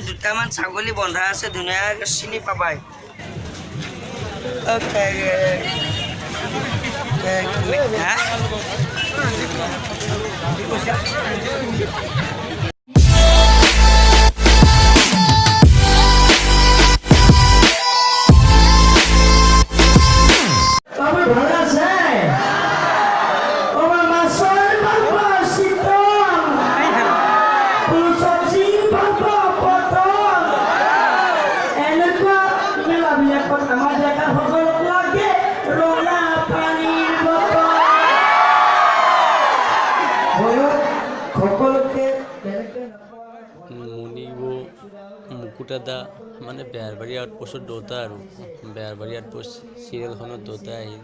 দুটামান ছাগলী বন্ধা আছে ধুনীয়াকৈ চিনি পাবাই মনিবোw মুকুতা দা মানে বেহাৰবাৰী আউটপোষ্টৰ দুটা আৰু বেহাৰবাৰী আউটপোষ্ট চিৰিয়েলখনত দুটা আহিল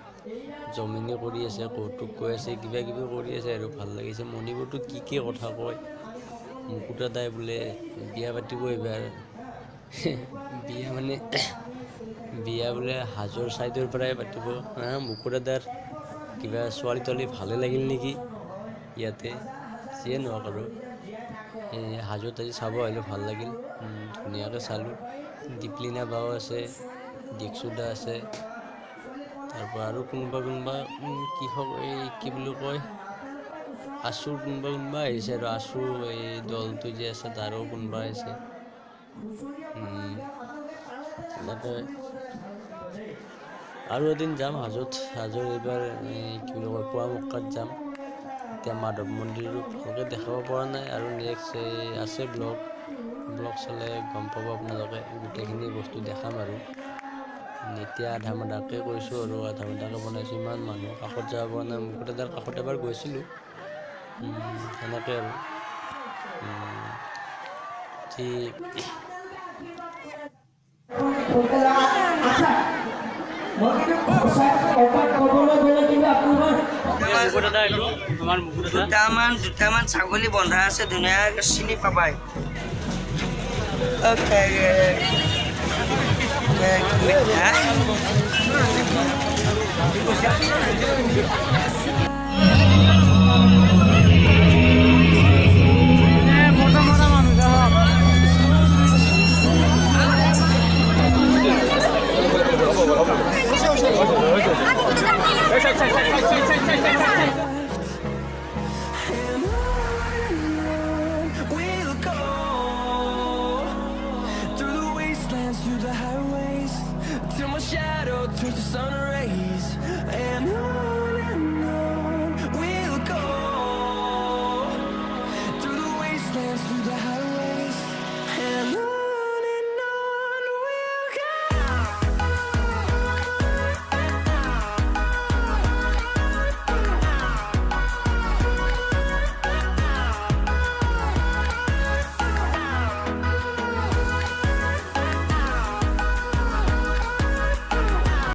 জমিনে কৰি আছে কৌতুক কৈ আছে কিবা কিবি কৰি আছে আৰু ভাল লাগিছে মনিবowটো কি কথা কয় মুকুতা দাই বোলে বিয়া পাতিব এইবাৰ বিয়া মানে বিয়া বোলে হাজোৰ ছাইডৰ পৰাই পাতিব মুকুতা দাৰ কিবা ছোৱালী তোৱালী ভালে লাগিল নেকি ইয়াতে যিয়ে নহওক আৰু হাজোত আজি চাব আহিলোঁ ভাল লাগিল ধুনীয়াকৈ চালোঁ দীপলিনা বাও আছে দীক্ষুদা আছে তাৰপৰা আৰু কোনোবা কৃষক এই কি বুলি কয় আছুৰ কোনোবা আহিছে আৰু আছু এই দলটো যে আছে তাৰো কোনোবা আহিছে তেনেকৈ আৰু এদিন যাম হাজোত এইবাৰ কি বুলি কয় পুৱামক্কাত যাম এতিয়া মাধৱ মন্দিৰটো ভালকৈ দেখাব পৰা নাই আৰু নেক্সট আছে ব্লগ চালে গম পাব আপোনালোকে গোটেইখিনি বস্তু দেখাম আৰু এতিয়া আধা মাদাকৈ কৈছোঁ আৰু আধা মাদাকৈ বনাইছোঁ ইমান মানুহ কাষত যাব পৰা নাই মুকুতা দাৰ কাষত এবাৰ গৈছিলোঁ সেনেকৈ আৰু ঠিক দুটামান ছাগলী বন্ধা আছে ধুনীয়াকৈ চিনি পাবাই Through the wastelands, through the highways, till my shadow turns to sun